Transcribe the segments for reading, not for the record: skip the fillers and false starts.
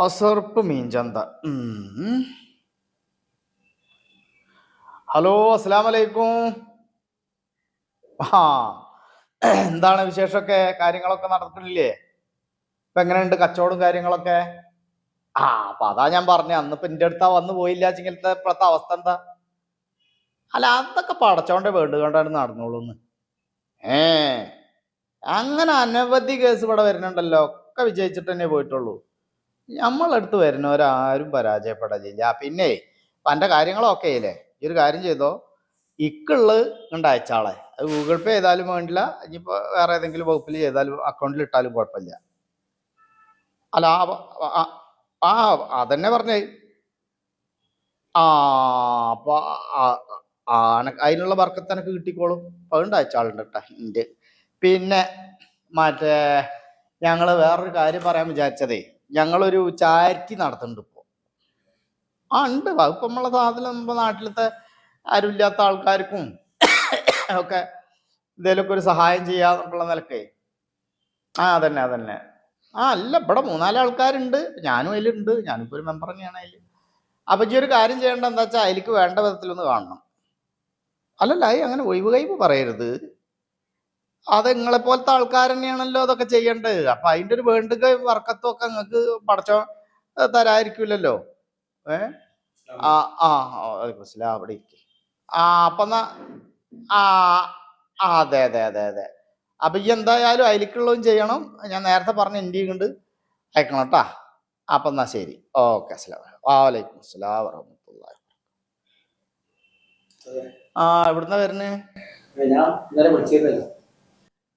അസർപ്പ് മീൻചന്ത. Hello, അസ്സലാമു അലൈക്കും. ആ എന്താണ് വിശേഷമൊക്കെ? കാര്യങ്ങളൊക്കെ നടക്കുന്നില്ലേ? ഇപ്പൊ എങ്ങനെയുണ്ട് കച്ചവടവും കാര്യങ്ങളൊക്കെ? അപ്പൊ അതാ ഞാൻ പറഞ്ഞു, അന്നിപ്പോ എന്റെ അടുത്താ വന്നു പോയില്ല ചിങ്ങലത്തെ ഇപ്പോഴത്തെ അവസ്ഥ എന്താ? അല്ല, അതൊക്കെ പടച്ചോന്റെ വേണ്ട കൊണ്ടാണ് നടന്നോളൂന്ന്. അങ്ങനെ അനവധി കേസ് ഇവിടെ വരുന്നുണ്ടല്ലോ, ഒക്കെ വിജയിച്ചിട്ട് തന്നെ പോയിട്ടുള്ളൂ. നമ്മളടുത്ത് വരുന്നവരാരും പരാജയപ്പെടലില്ല. പിന്നെ എന്റെ കാര്യങ്ങളൊക്കെ ഇല്ലേ, ഈ ഒരു കാര്യം ചെയ്തോ, ഇക്കുള്ളത് കണ്ട് അയച്ചാളെ, അത് ഗൂഗിൾ പേ ചെയ്താലും വേണ്ടില്ല, ഇനിയിപ്പോ വേറെ ഏതെങ്കിലും വകുപ്പിൽ ചെയ്താലും അക്കൗണ്ടിൽ ഇട്ടാലും കുഴപ്പമില്ല. അല്ല ആ അതന്നെ പറഞ്ഞേ. അപ്പൊ അതിനുള്ള ബർക്കത്ത് എനിക്ക് കിട്ടിക്കോളും. അതുകൊണ്ട് അയച്ചാളുണ്ട് കേട്ടാ എൻ്റെ. പിന്നെ മറ്റേ ഞങ്ങള് വേറൊരു കാര്യം പറയാൻ വിചാരിച്ചതേ, ഞങ്ങളൊരു ചാരിറ്റി നടത്തുന്നുണ്ട് ഇപ്പോ. ഉണ്ട്. ഇപ്പൊ നമ്മളെ സാധനം നമ്മുടെ നാട്ടിലത്തെ ആരുമില്ലാത്ത ആൾക്കാർക്കും ഒക്കെ എന്തേലൊക്കെ ഒരു സഹായം ചെയ്യാന്നുള്ള നിലക്കേ. അതന്നെ. അല്ല, ഇവിടെ 3-4 ആൾക്കാരുണ്ട്, ഞാനും അതിലുണ്ട്. ഞാനിപ്പോ ഒരു മെമ്പർ തന്നെയാണ് അതിൽ. അപ്പൊ ഈ ഒരു കാര്യം ചെയ്യേണ്ട എന്താ വെച്ചാൽ അതിലേക്ക് വേണ്ട വിധത്തിലൊന്ന് കാണണം. അല്ലല്ല, അങ്ങനെ ഒഴിവ് കഴിവ് പറയരുത്. അത് നിങ്ങളെ പോലത്തെ ആൾക്കാർ തന്നെയാണല്ലോ അതൊക്കെ ചെയ്യേണ്ടത്. അപ്പൊ അതിന്റെ ഒരു വേണ്ടുക വർക്കത്തും ഒക്കെ നിങ്ങൾക്ക് പടച്ചോ തരായിരിക്കില്ലല്ലോ. അവിടെ ഇരിക്കും. അപ്പൊ അതെ. അപ്പൊ ഈ എന്തായാലും അതിലേക്കുള്ളതും ചെയ്യണം. ഞാൻ നേരത്തെ പറഞ്ഞ ഇന്ത്യ കൊണ്ട് അയക്കണം കേട്ടാ. അപ്പൊ എന്നാ ശരി, ഓക്കെ. വലൈക്കും അസ്സലാം വറഹ്മത്തുള്ളാഹി. എവിടുന്നാ വരുന്നേ?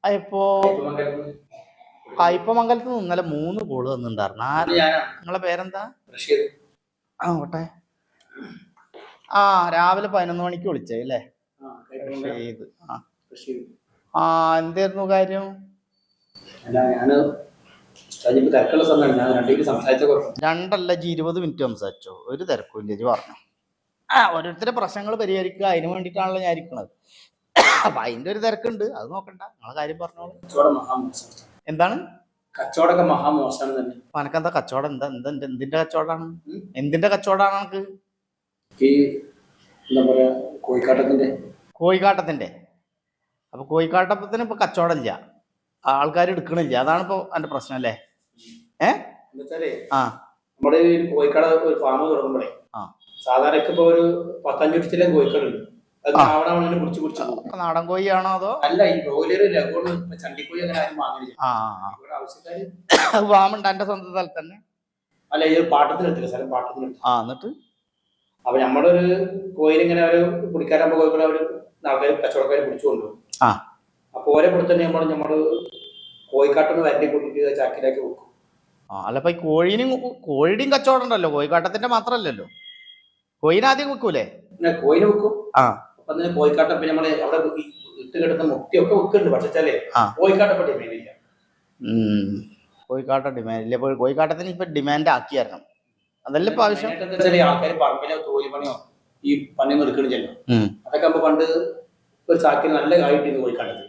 ഇപ്പോ ഇപ്പമംഗലത്ത് നിന്ന് ഇന്നലെ 3 കോള് വന്നിട്ടുണ്ടായിരുന്നു. നിങ്ങളെ പേരെന്താ? ഓട്ടെ. രാവിലെ 11 മണിക്ക് വിളിച്ചേ അല്ലേ? എന്തായിരുന്നു കാര്യം? രണ്ടല്ല, 20 മിനിറ്റ് സംസാരിച്ചോ, ഒരു തിരക്കും ഇല്ല. പറഞ്ഞു ഓരോരുത്തരുടെ പ്രശ്നങ്ങൾ പരിഹരിക്കുക, അതിന് വേണ്ടിയിട്ടാണല്ലോ ഞാൻ ഇരിക്കുന്നത്. അപ്പൊ അതിന്റെ ഒരു തിരക്കുണ്ട്, അത് നോക്കണ്ട. നിങ്ങളെ കാര്യം പറഞ്ഞോളൂ. എന്താണ് കച്ചവടമൊക്കെ മഹാമോശമാണ് തന്നെ. അനക്കെന്താ കച്ചവടം? എന്തിന്റെ കച്ചവടമാണ്? എന്തിന്റെ കച്ചവടമാണ് എനിക്ക്? ഈ എന്താ പറയാ, കോഴിക്കാട്ടത്തിന്റെ. അപ്പൊ കോഴിക്കാട്ടത്തിന് ഇപ്പൊ കച്ചവടം ഇല്ല, ആൾക്കാർ എടുക്കണില്ല. അതാണ് ഇപ്പൊ എന്റെ പ്രശ്നം അല്ലേ? നമ്മുടെ കോഴിക്കാട ഒരു ഫാം തുടങ്ങുമ്പോഴേ സാധാരണ ഇപ്പൊ ഒരു 15 കോഴിക്കാടുണ്ട്. നാടൻ കോഴിയാണോ അതോ? അല്ല, ഈ ബ്രോയിലർ ചണ്ടിക്കോഴി അങ്ങനെ ആരും വാങ്ങില്ല. ഫാമുണ്ട് എന്റെ സ്വന്തം സ്ഥലത്ത് തന്നെ. അല്ല, ഈ പാട്ടത്തിനെടുത്തില്ല, സ്ഥലം പാട്ടത്തിനെടുത്തു. എന്നിട്ട് അപ്പൊ നമ്മളൊരു കോയിലിങ്ങനെ ഒരു കുടിക്കാരാകുമ്പോ കോഴിക്കോട് അവര് ആൾക്കാർ കച്ചവടക്കാരെ പിടിച്ചു കൊണ്ടുപോകും. അപ്പൊ ഓരോ കൂടെ തന്നെ നമ്മള് കോഴിക്കാട്ടിന്ന് വരണ്ടി കൂട്ടിട്ട് ചാക്കിലാക്കി വെക്കും. അല്ലപ്പോ കോഴിയുടെയും കച്ചവടം ഉണ്ടല്ലോ, കോഴിക്കാട്ടത്തിന്റെ മാത്രല്ലല്ലോ. കോയിനെ ആദ്യം വെക്കൂലേ? കോയിന് വെക്കും. അപ്പൊ കോഴിക്കാട്ടം പിന്നെ നമ്മള് അവിടെ ഇട്ട് കിട്ടുന്ന മുട്ടിയൊക്കെ വെക്കുന്നുണ്ട്. പക്ഷേ കോഴിക്കാട്ടപ്പോ ഡിമാൻഡ് ഇല്ല. കോഴിക്കാട്ട ഡിമാൻഡ് ഇല്ല. കോഴിക്കാട്ടത്തിന് ഇപ്പൊ ഡിമാൻഡ് ആക്കിയായിരുന്നു. അതല്ല ഇപ്പൊ ആവശ്യം. ആൾക്കാർ പറമ്പിലോ തോലിപ്പണിയോ ഈ പണിയൊന്നും എടുക്കണില്ലല്ലോ. അതൊക്കെ ആകുമ്പോ പണ്ട് ഒരു ചാക്കിന് നല്ല കായിട്ടിരുന്നു കോഴിക്കാട്ടത്ത്.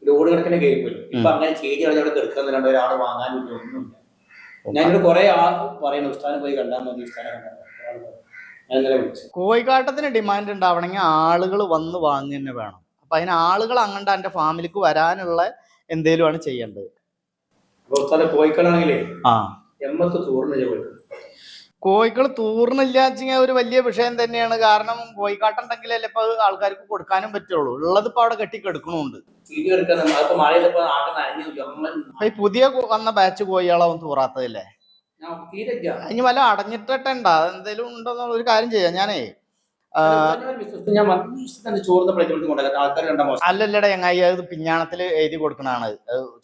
ലോഡ് കിടക്കിനെ കയറിപ്പോയി. ഇപ്പൊ അങ്ങനെ ചേരി അവിടെ കിടക്കുന്നല്ലാണ്ട് ഒരാൾ വാങ്ങാനില്ല, ഒന്നുമില്ല. ഞാനിവിടെ കുറെ പറയുന്നു, ഉസ്താനെ പോയി കണ്ടാൽ മതി, ഉസ്താനെ കണ്ടാൽ മതി. കോഴിക്കാട്ടത്തിന് ഡിമാൻഡ് ഉണ്ടാവണമെങ്കിൽ ആളുകൾ വന്ന് വാങ്ങി തന്നെ വേണം. അപ്പൊ അതിന് ആളുകൾ അങ്ങോട്ട് എന്റെ ഫാമിലിക്ക് വരാനുള്ള എന്തേലും ആണ് ചെയ്യേണ്ടത്. കോഴിക്കളാണെങ്കിലേ കോഴികൾ തൂർന്നില്ല വെച്ചാൽ ഒരു വലിയ വിഷയം തന്നെയാണ്. കാരണം കോഴിക്കാട്ടുണ്ടെങ്കിലല്ലേ ഇപ്പൊ ആൾക്കാർക്ക് കൊടുക്കാനും പറ്റുള്ളൂ. ഉള്ളത് ഇപ്പൊ അവിടെ കെട്ടിക്കെടുക്കണുണ്ട്. ഈ പുതിയ വന്ന ബാച്ച് കോഴികളാവും തൂറാത്തതല്ലേ? ഇനി വല്ല അടഞ്ഞിട്ടുണ്ടാ എന്തേലും ഉണ്ടോന്നുള്ള ഒരു കാര്യം ചെയ്യാം. ഞാനേ അല്ലല്ലട ചങ്ങായി, അത് പിഞ്ഞാണത്തില് എഴുതി കൊടുക്കണാണ്.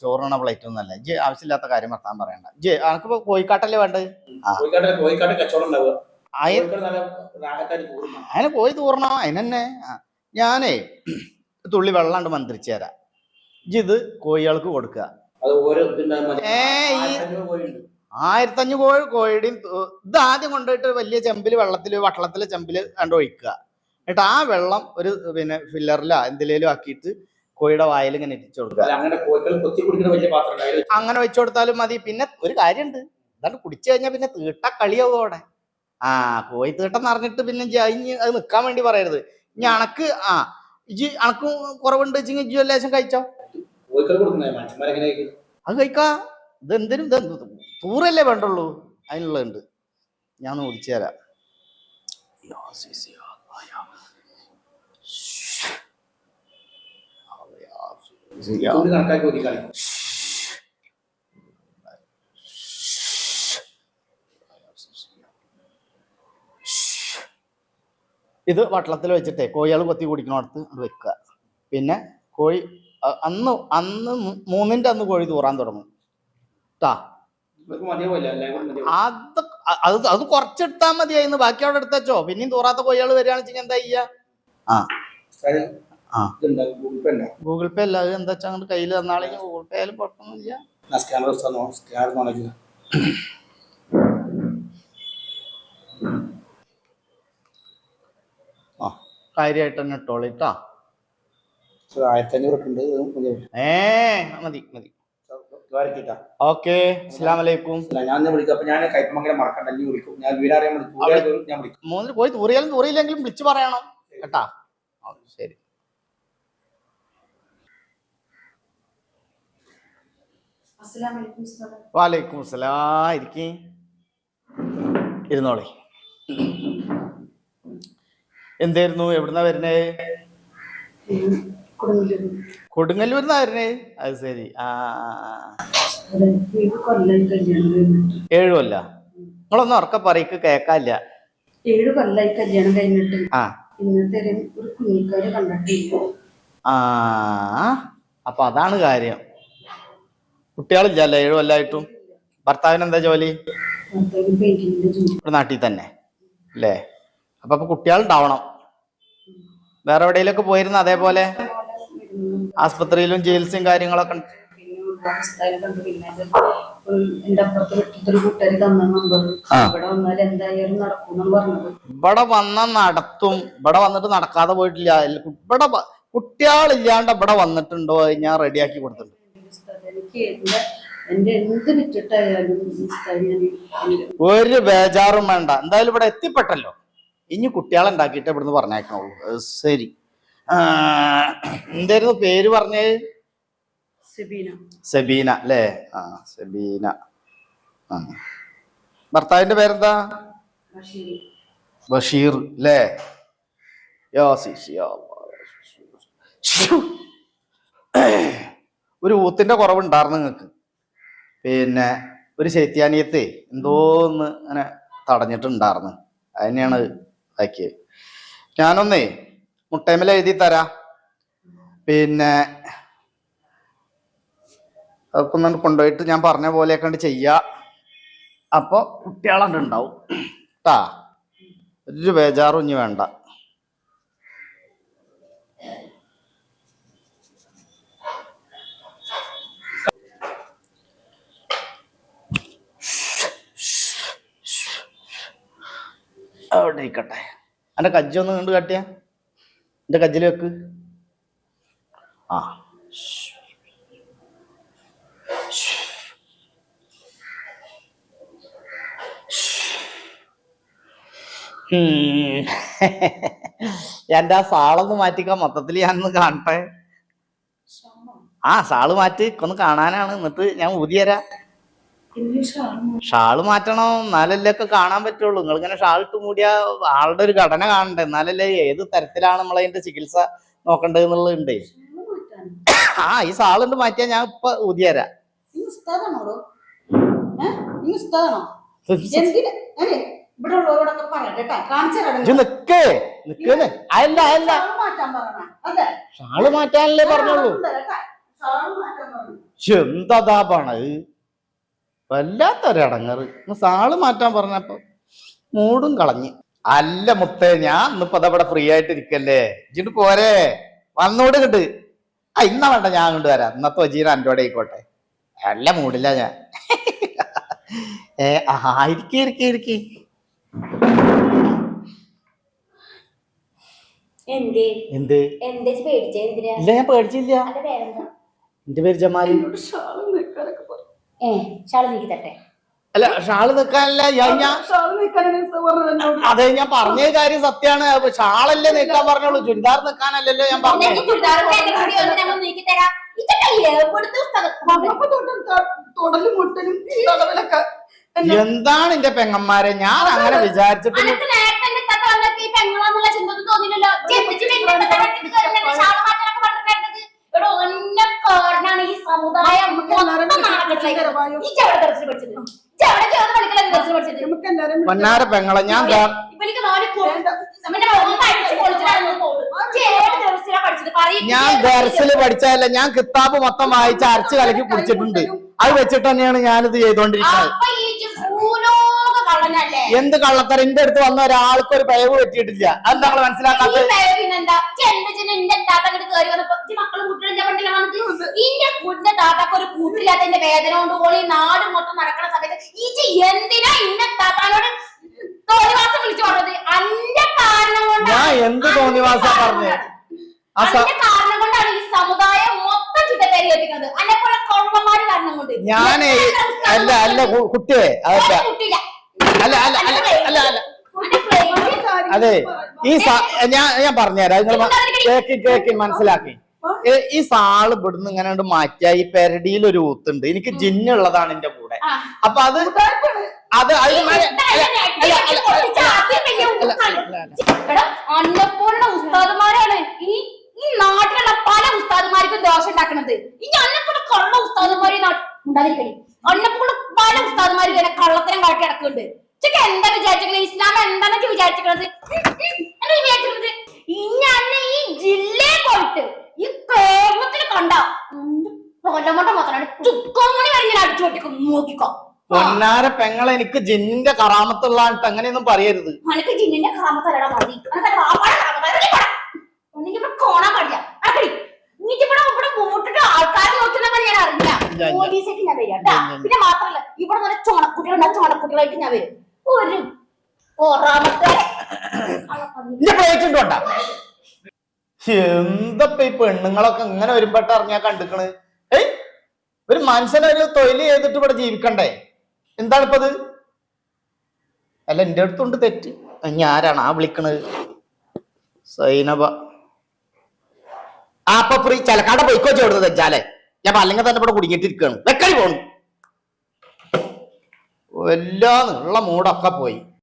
ചോറിന പ്ലേറ്റ് ഒന്നല്ല. ഇജ്ജ് ആവശ്യമില്ലാത്ത കാര്യം വർത്താൻ പറയണ്ട. ഇജ്ജ് അനക്കിപ്പോ കോഴിക്കാട്ടല്ലേ വേണ്ടത്? അതിന് കോഴി തൂറണോ? അതിനെന്നെ ഞാനേ തുള്ളി വെള്ളാണ്ട് മന്ത്രിച്ചു തരാം. ഇജ്ജ് കോഴികൾക്ക് കൊടുക്കുക. 1500 കോഴിയുടെയും ഇത് ആദ്യം കൊണ്ടുപോയിട്ട് വലിയ ചെമ്പില് വട്ടളത്തിലെ ചെമ്പില് കണ്ട് ഒഴിക്കുക. എന്നിട്ട് ആ വെള്ളം ഒരു ഫില്ലറിലോ എന്തിലേലും ആക്കിയിട്ട് കോഴിയുടെ വായിൽ ഇങ്ങനെ ഇടിച്ചു കൊടുക്കുക. അങ്ങനെ വെച്ചു കൊടുത്താലും മതി. പിന്നെ ഒരു കാര്യമുണ്ട്, ഇതാണ്ട് കുടിച്ചു കഴിഞ്ഞാൽ പിന്നെ തീട്ട കളിയാവും അവിടെ. ആ കോഴി തീട്ടം നിറഞ്ഞിട്ട് പിന്നെ ഇഞ്ഞ് അത് നിക്കാൻ വേണ്ടി പറയരുത്. ഇനി അണക്ക് അണക്ക് കുറവുണ്ട് വെച്ചെങ്കിൽ ഇജ്ജ് ലേശം കഴിച്ചോ. അത് കഴിക്കാ. ഇത് എന്തിനും തൂറല്ലേ വേണ്ടുള്ളൂ, അതിനുള്ളതുണ്ട്. ഞാൻ ഒന്ന് കുടിച്ചു തരാം. ഇത് വട്ടളത്തിൽ വെച്ചിട്ടേ കോഴികൾ കൊത്തി കുടിക്കണോടത്ത് അത് വെക്കുക. പിന്നെ കോഴി അന്ന് 3-ന്റെ അന്ന് കോഴി തൂറാൻ തുടങ്ങും കേട്ടാ. അത് കുറച്ചെടുത്താൽ മതിയായിരുന്നു, ബാക്കി അവിടെ എടുത്തോ. പിന്നെയും തൂറാത്ത കോഴികൾ വരികയാണെന്ന് വെച്ചാൽ എന്താ ചെയ്യാ? ഗൂഗിൾ പേ അല്ല, അത് എന്താ വെച്ചാൽ അങ്ങോട്ട് കയ്യിൽ തന്നാളെങ്കിൽ ഗൂഗിൾ പേ ആയാലും കുഴപ്പമൊന്നുമില്ല. കാര്യമായിട്ട് തന്നെ ഇട്ടോളിട്ടാ. 1500 മതി മതി. ഓക്കെ, അസ്സലാമു അലൈക്കും. ഞാൻ വിളിക്കും. ഞാൻ കൈപ്പമംഗലം മറക്കണ്ട, നീ വിളിക്കും. ഞാൻ വീടറിയാൻ ഞാൻ വിളിക്കും. 3 പോയി തൂറിയാലും തൂറിയില്ലെങ്കിലും വിളിച്ചു പറയണം കേട്ടാ. ശരി. വാലൈക്കും അസ്സലാം. ഇരിക്കും, ഇരുന്നോളെ. എന്തായിരുന്നു, എവിടുന്നാ വരുന്നേ? കൊടുങ്ങല്ലൂരിന്നാ വരുന്നേ? അത് ശരി. 7 കൊല്ല. നിങ്ങളൊന്നും ഉറക്ക പറയ്ക്ക് കേക്കാല്ല. 7 കൊല്ലായി കല്യാണം കഴിഞ്ഞിട്ട്. ഇന്നത്തെ ഒരു കുഞ്ഞിക്കാര് കണ്ടിട്ടില്ല. അപ്പൊ അതാണ് കാര്യം. കുട്ടികളില്ലല്ലേ 7 കൊല്ലായിട്ടും? ഭർത്താവിന് എന്താ ജോലി? നാട്ടിൽ തന്നെ അല്ലേ? അപ്പൊ കുട്ടികളുണ്ടാവണം. വേറെ എവിടെയെങ്കിലൊക്കെ പോയിരുന്ന അതേപോലെ ആസ്പത്രിയിലും ചികിത്സയും കാര്യങ്ങളൊക്കെ? എന്റെ അപ്പുറത്ത് വെട്ടിത്തൊരു കൂട്ടുകാരി തന്ന നമ്പർ. ഇവിടെ വന്നാൽ എന്തായാലും നടക്കും പറഞ്ഞത്. ഇവിടെ വന്ന നടത്തും. ഇവിടെ വന്നിട്ട് നടക്കാതെ പോയിട്ടില്ല. ഇവിടെ കുട്ടികളില്ലാണ്ട് ഇവിടെ വന്നിട്ടുണ്ടോ ഞാൻ റെഡിയാക്കി കൊടുത്തിട്ടുണ്ട്. എനിക്ക് എന്റെ എന്ത് വിറ്റിട്ടായാലും ഒരു ബേജാറും വേണ്ട. എന്തായാലും ഇവിടെ എത്തിപ്പെട്ടല്ലോ. ഇനി കുട്ടികളെ ഉണ്ടാക്കിയിട്ട് ഇവിടുന്ന് പറഞ്ഞേക്കണുള്ളൂ. ശരി. എന്തായിരുന്നു പേര് പറഞ്ഞത്? സെബീന അല്ലേ? സെബീന. ഭർത്താവിന്റെ പേരെന്താ? ബഷീർ അല്ലേ? ഒരു ഊത്തിന്റെ കുറവുണ്ടായിരുന്നു നിങ്ങൾക്ക്. പിന്നെ ഒരു ശൈത്യാനിയത്തെ എന്തോന്ന് അങ്ങനെ തടഞ്ഞിട്ടുണ്ടായിരുന്നു. അതിനെയാണ് ഇതാക്കിയത്. ഞാനൊന്നേ മുട്ടേമല എഴുതി തരാം. പിന്നെ അതൊക്കെ ഒന്ന് കൊണ്ടുപോയിട്ട് ഞാൻ പറഞ്ഞ പോലെയൊക്കെ കണ്ട് ചെയ്യാ. അപ്പൊ കുട്ടികളണ്ട് ഉണ്ടാവും കേട്ടാ. ഒരു ബേജാറും ഇനി വേണ്ട. അവിടെ ഇരിക്കട്ടെ. എൻ്റെ കജ്ജി ഒന്ന് കണ്ട് കാട്ടിയ. എൻ്റെ കജ്ജിൽ വെക്ക്. എൻ്റെ ആ സാളൊന്ന് മാറ്റിക്കാൻ മൊത്തത്തിൽ ഞാനൊന്ന് കാണട്ടെ. സാള് മാറ്റി ഒന്ന് കാണാനാണ്. എന്നിട്ട് ഞാൻ ഊതിയരാ. ഷാള് മാറ്റണം, എന്നാലല്ലേ ഒക്കെ കാണാൻ പറ്റുള്ളൂ. നിങ്ങളിങ്ങനെ ഷാളിട്ട് മൂടിയ ആളുടെ ഒരു ഘടന കാണണ്ടേ, എന്നാലല്ലേ ഏത് തരത്തിലാണ് നമ്മളതിന്റെ ചികിത്സ നോക്കേണ്ടത് എന്നുള്ളതുണ്ട്. ഈ സാളുണ്ട് മാറ്റിയാ ഞാൻ ഇപ്പൊ ഊതിയരാ. ഷാള് മാറ്റാനല്ലേ പറഞ്ഞോളൂ. എന്താ പണത്, വല്ലാത്തൊരടങ്ങറ്. സാള് മാറ്റാൻ പറഞ്ഞപ്പോ മൂടും കളഞ്ഞ്. അല്ല മുത്തേ, ഞാൻ ഇന്നിപ്പോ അതവിടെ ഫ്രീ ആയിട്ട് ഇരിക്കല്ലേ, ഇജിട്ട് പോരെ, വന്നോട് കിട്ട്. ഇന്ന വേണ്ട, ഞാൻ അങ്ങോട്ട് വരാം. ഇന്നത്തെ വജീന അൻ്റോടെ ആയിക്കോട്ടെ. നല്ല മൂടില്ല ഞാൻ. ഇരിക്കി എന്ത്? ഇല്ല, ഞാൻ പേടിച്ചില്ല. എന്റെ പേര് ജമാലി. അല്ല ഷാള് നിക്കാനല്ല അതെ ഞാൻ പറഞ്ഞ കാര്യം സത്യാണ്. ഷാളല്ലേ നിക്കാൻ പറഞ്ഞോളൂ, ചുരിദാർ നിക്കാനല്ലല്ലോ ഞാൻ പറഞ്ഞു. എന്താണ് എന്റെ പെങ്ങന്മാരെ, ഞാൻ അങ്ങനെ വിചാരിച്ചിട്ട് ഈ സമുദായം പൊന്നാര പെങ്ങളെ ഞാൻ ദർസില് പഠിച്ചതല്ല, ഞാൻ കിതാബ് മൊത്തം വായിച്ച് അരച്ച് കലക്കി കുടിച്ചിട്ടുണ്ട്. അത് വെച്ചിട്ട് തന്നെയാണ് ഞാനിത് ചെയ്തോണ്ടിരിക്കുന്നത്. എന്ത് കള്ളത്തരം, എന്റെ അടുത്ത് വന്ന ഒരാൾക്ക് ഒരു പിഴവ് പറ്റിയിട്ടില്ല. അത് നമ്മൾ മനസ്സിലാക്കാത്തത്. വേദന കൊണ്ട് പോളി നാട് മൊത്തം നടക്കുന്ന സമയത്ത് എന്തിനാ ഇന്ന താത്താനോട് തോന്നിവാസം വിളിച്ചു പറഞ്ഞത്? അന്റെ കാരണം കൊണ്ട് ഞാൻ എന്ത് തോന്നിവാസം പറഞ്ഞു? കാരണം കൊണ്ടാണ് ഈ സമുദായം മൊത്തം ചിട്ടത്തേരി എത്തിക്കുന്നത്. അന്നെപ്പോലെ കൊള്ളന്മാര് കാരണം കൊണ്ട്. ഞാൻ അല്ല അല്ല കുട്ടിയെ അതല്ല അല്ല അല്ല അല്ല അല്ല അല്ല അതെ ഈ ഞാൻ പറഞ്ഞുതരാം, നിങ്ങൾ കേക്കി മനസ്സിലാക്കി. ഈ സാള് ഇവിടുന്ന് ഇങ്ങനെ മാറ്റിയ ഈ പെരടിയിൽ ഒരു ഊത്തുണ്ട്. എനിക്ക് ജിന്നുള്ളതാണ് എന്റെ കൂടെ. അപ്പൊ അത് അന്നെപ്പോലുള്ള ഉസ്താദുമാരാണ് ഈ നാട്ടിലുള്ള പല ഉസ്താദുമാർക്കും ദോഷം ഉണ്ടാക്കുന്നത്. ഇനി അന്നെപ്പോലെ കള്ള ഉസ്താദുമാരെ ഉണ്ടാതിരിക്കണേ. അന്നെപ്പോലെ പല ഉസ്താദുമാരും ഇങ്ങനെ കള്ളത്തരം കാട്ടി നടക്കുന്നുണ്ട്. ചെക്ക് എന്താ വിചാരിച്ചിരിക്കുന്നത്? ഇസ്ലാം എന്താണെന്നൊക്കെ വിചാരിച്ചിരിക്കുന്നത്? എന്താ വിചാരിച്ചിരിക്കുന്നത്? ഇനി അന്നെ ഈ ജില്ലയിൽ പോയിട്ട് ഈ കേരളത്തിൽ കണ്ട കൊല്ലമോട്ടം മാത്രമാണ് ചുക്കോമണി വരെ ഞാൻ അടിച്ചു പൊട്ടിക്കും. നോക്കിക്കോ പൊന്നാര പെങ്ങളെ, എനിക്ക് ജിന്നിന്റെ കറാമത്തുള്ള അങ്ങനെയൊന്നും പറയരുത്. എനിക്ക് ജിന്നിന്റെ കറാമത്തല്ലടാ മതി. കോണാൻ പാടില്ല. ഇവിടെ കൂട്ടിട്ട് ആൾക്കാരെ നോക്കുന്ന ഞാൻ അറിയില്ല. പോലീസായിട്ട് ഞാൻ വരിക കേട്ടാ. പിന്നെ മാത്രല്ല ഇവിടെ നല്ല ചോണക്കുട്ടികളുണ്ട്. ചോണക്കുട്ടികളായിട്ട് ഞാൻ വരും. ഒരു എന്തപ്പ ഈ പെണ്ണുങ്ങളൊക്കെ ഇങ്ങനെ വരുമ്പോട്ട് അറിഞ്ഞാ കണ്ടിക്കണ്. ഒരു മനുഷ്യനൊരു തൊഴിൽ ചെയ്തിട്ട് ഇവിടെ ജീവിക്കണ്ടേ? എന്താണിപ്പത്? അല്ല എന്റെ അടുത്തുണ്ട് തെറ്റ്. ഞാനാണ് ആ വിളിക്കണത്? സൈനബ അപ്പൊ ഫ്രീ ചിലക്കാടെ പോയിക്കോ ചോടുന്നത് വെച്ചാലേ ഞാൻ അല്ലെങ്കിൽ തന്നെ ഇവിടെ കുടുങ്ങിട്ടിരിക്കാണ്. വെക്കടി പോണു എല്ലാം ഉള്ള മൂടൊക്കെ പോയി.